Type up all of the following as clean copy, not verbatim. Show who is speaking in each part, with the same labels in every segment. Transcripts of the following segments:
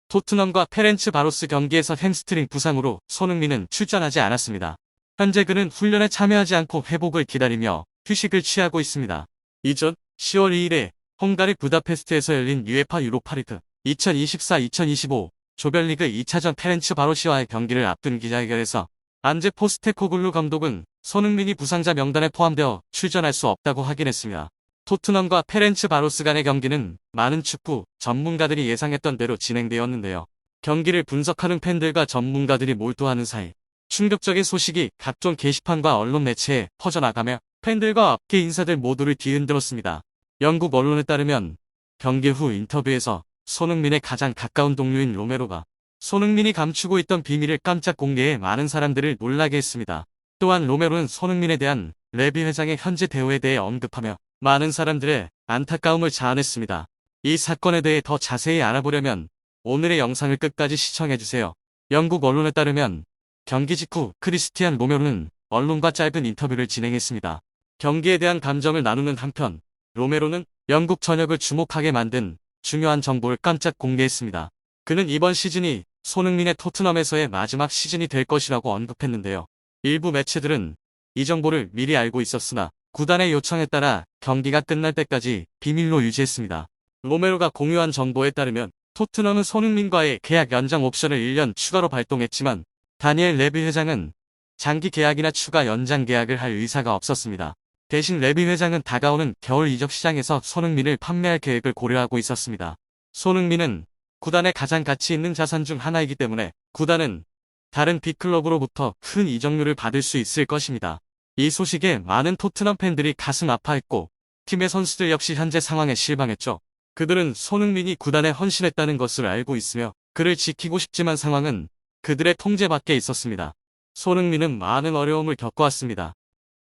Speaker 1: 토트넘과 페렌츠바로스 경기에서 햄스트링 부상으로 손흥민은 출전하지 않았습니다. 현재 그는 훈련에 참여하지 않고 회복을 기다리며 휴식을 취하고 있습니다. 이전 10월 2일에 헝가리 부다페스트에서 열린 UEFA 유로파리그 2024-2025 조별리그 2차전 페렌츠바로시와의 경기를 앞둔 기자회견에서 안제 포스테코글루 감독은 손흥민이 부상자 명단에 포함되어 출전할 수 없다고 확인했습니다. 토트넘과 페렌츠바로스 간의 경기는 많은 축구 전문가들이 예상했던 대로 진행되었는데요. 경기를 분석하는 팬들과 전문가들이 몰두하는 사이 충격적인 소식이 각종 게시판과 언론 매체에 퍼져나가며 팬들과 업계 인사들 모두를 뒤흔들었습니다. 영국 언론에 따르면 경기 후 인터뷰에서 손흥민의 가장 가까운 동료인 로메로가 손흥민이 감추고 있던 비밀을 깜짝 공개해 많은 사람들을 놀라게 했습니다. 또한 로메로는 손흥민에 대한 레비 회장의 현재 대우에 대해 언급하며 많은 사람들의 안타까움을 자아냈습니다. 이 사건에 대해 더 자세히 알아보려면 오늘의 영상을 끝까지 시청해주세요. 영국 언론에 따르면 경기 직후 크리스티안 로메로는 언론과 짧은 인터뷰를 진행했습니다. 경기에 대한 감정을 나누는 한편 로메로는 영국 전역을 주목하게 만든 중요한 정보를 깜짝 공개했습니다. 그는 이번 시즌이 손흥민의 토트넘에서의 마지막 시즌이 될 것이라고 언급했는데요. 일부 매체들은 이 정보를 미리 알고 있었으나 구단의 요청에 따라 경기가 끝날 때까지 비밀로 유지했습니다. 로메로가 공유한 정보에 따르면 토트넘은 손흥민과의 계약 연장 옵션을 1년 추가로 발동했지만 다니엘 레비 회장은 장기 계약이나 추가 연장 계약을 할 의사가 없었습니다. 대신 레비 회장은 다가오는 겨울 이적 시장에서 손흥민을 판매할 계획을 고려하고 있었습니다. 손흥민은 구단의 가장 가치 있는 자산 중 하나이기 때문에 구단은 다른 빅클럽으로부터 큰 이적료를 받을 수 있을 것입니다. 이 소식에 많은 토트넘 팬들이 가슴 아파했고 팀의 선수들 역시 현재 상황에 실망했죠. 그들은 손흥민이 구단에 헌신했다는 것을 알고 있으며 그를 지키고 싶지만 상황은 그들의 통제 밖에 있었습니다. 손흥민은 많은 어려움을 겪어왔습니다.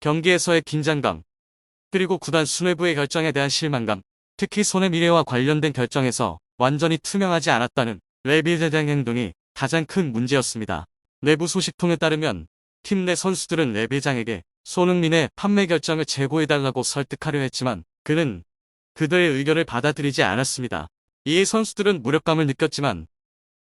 Speaker 1: 경기에서의 긴장감, 그리고 구단 수뇌부의 결정에 대한 실망감, 특히 손의 미래와 관련된 결정에서 완전히 투명하지 않았다는 레비 회장 행동이 가장 큰 문제였습니다. 내부 소식통에 따르면 팀 내 선수들은 레비 회장에게 손흥민의 판매 결정을 재고해달라고 설득하려 했지만 그는 그들의 의견을 받아들이지 않았습니다. 이에 선수들은 무력감을 느꼈지만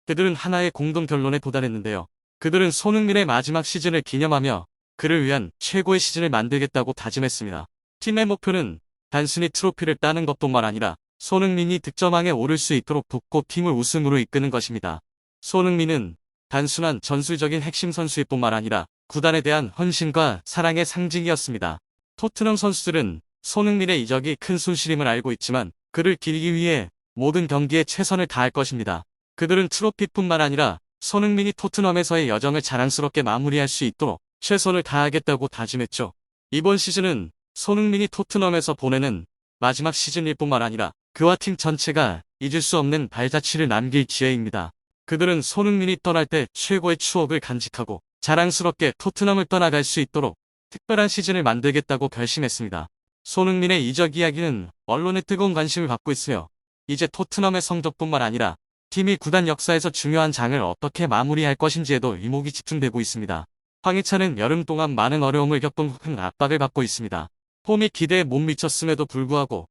Speaker 1: 그들은 하나의 공동 결론에 도달했는데요. 그들은 손흥민의 마지막 시즌을 기념하며 그를 위한 최고의 시즌을 만들겠다고 다짐했습니다. 팀의 목표는 단순히 트로피를 따는 것뿐만 아니라 손흥민이 득점왕에 오를 수 있도록 돕고 팀을 우승으로 이끄는 것입니다. 손흥민은 단순한 전술적인 핵심 선수일 뿐만 아니라 구단에 대한 헌신과 사랑의 상징이었습니다. 토트넘 선수들은 손흥민의 이적이 큰 손실임을 알고 있지만 그를 기리기 위해 모든 경기에 최선을 다할 것입니다. 그들은 트로피뿐만 아니라 손흥민이 토트넘에서의 여정을 자랑스럽게 마무리할 수 있도록 최선을 다하겠다고 다짐했죠. 이번 시즌은 손흥민이 토트넘에서 보내는 마지막 시즌일 뿐만 아니라 그와 팀 전체가 잊을 수 없는 발자취를 남길 기회입니다. 그들은 손흥민이 떠날 때 최고의 추억을 간직하고 자랑스럽게 토트넘을 떠나갈 수 있도록 특별한 시즌을 만들겠다고 결심했습니다. 손흥민의 이적 이야기는 언론의 뜨거운 관심을 받고 있으며 이제 토트넘의 성적뿐만 아니라 팀이 구단 역사에서 중요한 장을 어떻게 마무리할 것인지에도 이목이 집중되고 있습니다. 황희찬은 여름 동안 많은 어려움을 겪은 후 큰 압박을 받고 있습니다. 폼이 기대에 못 미쳤음에도 불구하고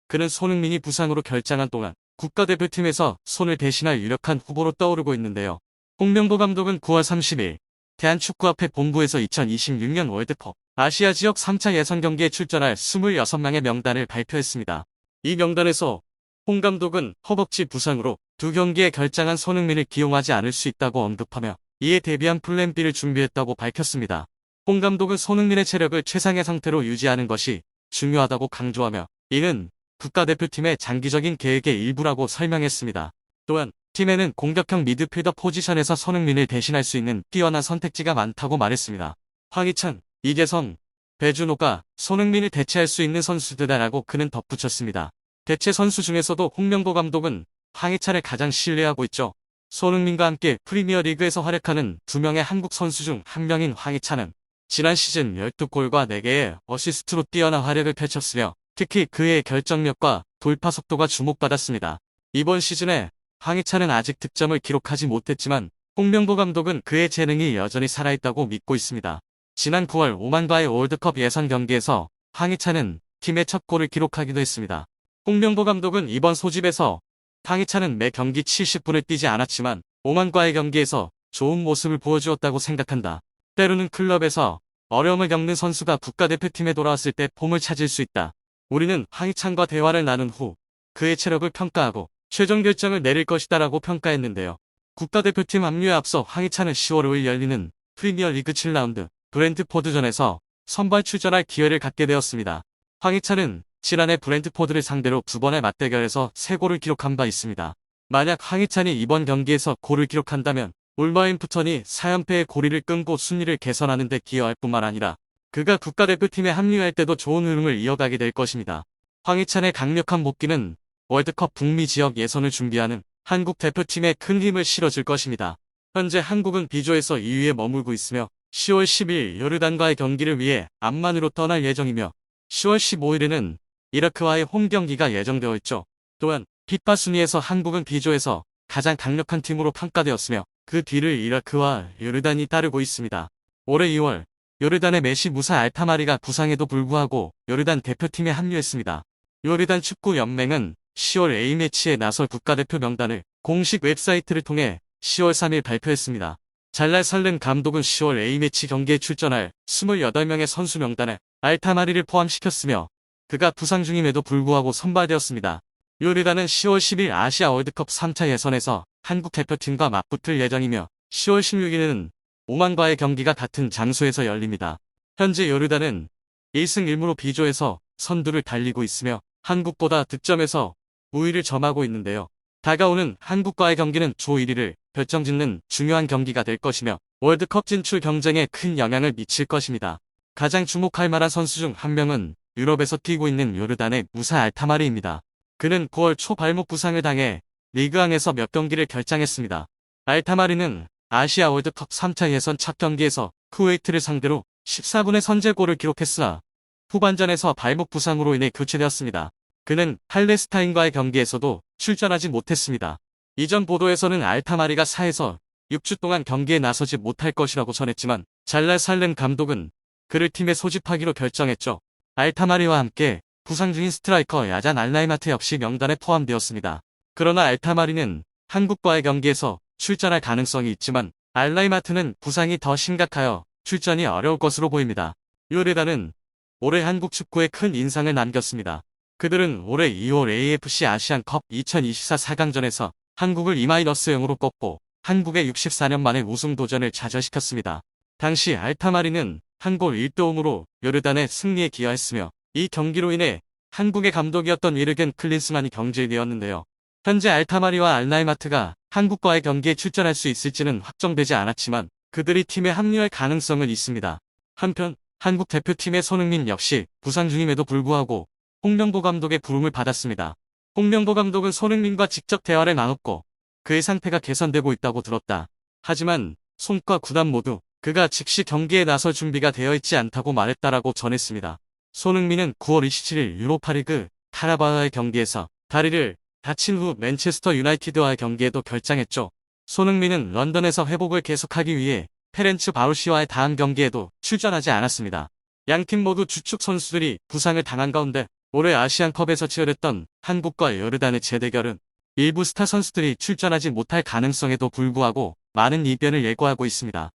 Speaker 1: 그는 손흥민이 부상으로 결장한 동안 국가대표팀에서 손을 대신할 유력한 후보로 떠오르고 있는데요. 홍명보 감독은 9월 30일 대한축구협회 본부에서 2026년 월드컵 아시아 지역 3차 예선 경기에 출전할 26명의 명단을 발표했습니다. 이 명단에서 홍 감독은 허벅지 부상으로 두 경기에 결장한 손흥민을 기용하지 않을 수 있다고 언급하며 이에 대비한 플랜 B를 준비했다고 밝혔습니다. 홍 감독은 손흥민의 체력을 최상의 상태로 유지하는 것이 중요하다고 강조하며 이는 국가대표팀의 장기적인 계획의 일부라고 설명했습니다. 또한 팀에는 공격형 미드필더 포지션에서 손흥민을 대신할 수 있는 뛰어난 선택지가 많다고 말했습니다. 황희찬, 이재성, 배준호가 손흥민을 대체할 수 있는 선수들이라고 그는 덧붙였습니다. 대체 선수 중에서도 홍명보 감독은 황희찬을 가장 신뢰하고 있죠. 손흥민과 함께 프리미어리그에서 활약하는 두 명의 한국 선수 중 한 명인 황희찬은 지난 시즌 12골과 4개의 어시스트로 뛰어난 활약을 펼쳤으며 특히 그의 결정력과 돌파 속도가 주목받았습니다. 이번 시즌에 황희찬은 아직 득점을 기록하지 못했지만 홍명보 감독은 그의 재능이 여전히 살아있다고 믿고 있습니다. 지난 9월 오만과의 월드컵 예선 경기에서 황희찬은 팀의 첫 골을 기록하기도 했습니다. 홍명보 감독은 이번 소집에서 황희찬은 매 경기 70분을 뛰지 않았지만 오만과의 경기에서 좋은 모습을 보여주었다고 생각한다. 때로는 클럽에서 어려움을 겪는 선수가 국가대표팀에 돌아왔을 때 폼을 찾을 수 있다. 우리는 황희찬과 대화를 나눈 후 그의 체력을 평가하고 최종 결정을 내릴 것이다라고 평가했는데요. 국가대표팀 합류에 앞서 황희찬은 10월 5일 열리는 프리미어리그 7라운드 브렌트포드전에서 선발 출전할 기회를 갖게 되었습니다. 황희찬은 지난해 브렌트포드를 상대로 2번의 맞대결에서 3골을 기록한 바 있습니다. 만약 황희찬이 이번 경기에서 골을 기록한다면 울버햄프턴이 4연패의 고리를 끊고 순위를 개선하는 데 기여할 뿐만 아니라 그가 국가대표팀에 합류할 때도 좋은 흐름을 이어가게 될 것입니다. 황희찬의 강력한 복귀는 월드컵 북미 지역 예선을 준비하는 한국 대표팀에 큰 힘을 실어줄 것입니다. 현재 한국은 B조에서 2위에 머물고 있으며 10월 10일 요르단과의 경기를 위해 암만으로 떠날 예정이며 10월 15일에는 이라크와의 홈 경기가 예정되어 있죠. 또한 피파 순위에서 한국은 B조에서 가장 강력한 팀으로 평가되었으며 그 뒤를 이라크와 요르단이 따르고 있습니다. 올해 2월 요르단의 메시 무사 알타마리가 부상에도 불구하고 요르단 대표팀에 합류했습니다. 요르단 축구연맹은 10월 A매치에 나설 국가대표 명단을 공식 웹사이트를 통해 10월 3일 발표했습니다. 잘날 살른 감독은 10월 A매치 경기에 출전할 28명의 선수 명단에 알타마리를 포함시켰으며 그가 부상 중임에도 불구하고 선발되었습니다. 요르단은 10월 10일 아시아 월드컵 3차 예선에서 한국 대표팀과 맞붙을 예정이며 10월 16일에는 오만과의 경기가 같은 장소에서 열립니다. 현재 요르단은 1승 1무로 B조에서 선두를 달리고 있으며 한국보다 득점에서 우위를 점하고 있는데요. 다가오는 한국과의 경기는 조 1위를 결정짓는 중요한 경기가 될 것이며 월드컵 진출 경쟁에 큰 영향을 미칠 것입니다. 가장 주목할 만한 선수 중 한 명은 유럽에서 뛰고 있는 요르단의 무사 알타마리입니다. 그는 9월 초 발목 부상을 당해 리그왕에서 몇 경기를 결장했습니다. 알타마리는 아시아 월드컵 3차 예선 첫 경기에서 쿠웨이트를 상대로 14분의 선제골을 기록했으나 후반전에서 발목 부상으로 인해 교체되었습니다. 그는 팔레스타인과의 경기에서도 출전하지 못했습니다. 이전 보도에서는 알타마리가 4에서 6주 동안 경기에 나서지 못할 것이라고 전했지만 잘날 살른 감독은 그를 팀에 소집하기로 결정했죠. 알타마리와 함께 부상 중인 스트라이커 야잔 알라이마트 역시 명단에 포함되었습니다. 그러나 알타마리는 한국과의 경기에서 출전할 가능성이 있지만 알라이마트는 부상이 더 심각하여 출전이 어려울 것으로 보입니다. 요르단은 올해 한국 축구에 큰 인상을 남겼습니다. 그들은 올해 2월 AFC 아시안컵 2024 4강전에서 한국을 2-0으로 꺾고 한국의 64년 만에 우승 도전을 좌절시켰습니다. 당시 알타마리는 한 골 1도움으로 요르단의 승리에 기여했으며 이 경기로 인해 한국의 감독이었던 위르겐 클린스만이 경질되었는데요. 현재 알타마리와 알라이마트가 한국과의 경기에 출전할 수 있을지는 확정되지 않았지만 그들이 팀에 합류할 가능성은 있습니다. 한편 한국 대표팀의 손흥민 역시 부상 중임에도 불구하고 홍명보 감독의 부름을 받았습니다. 홍명보 감독은 손흥민과 직접 대화를 나눴고 그의 상태가 개선되고 있다고 들었다. 하지만 손과 구단 모두 그가 즉시 경기에 나설 준비가 되어 있지 않다고 말했다라고 전했습니다. 손흥민은 9월 27일 유로파리그 카라바오의 경기에서 다리를 다친 후 맨체스터 유나이티드와의 경기에도 결장했죠. 손흥민은 런던에서 회복을 계속하기 위해 페렌츠 바루시와의 다음 경기에도 출전하지 않았습니다. 양팀 모두 주축 선수들이 부상을 당한 가운데 올해 아시안컵에서 치열했던 한국과 요르단의 재대결은 일부 스타 선수들이 출전하지 못할 가능성에도 불구하고 많은 이변을 예고하고 있습니다.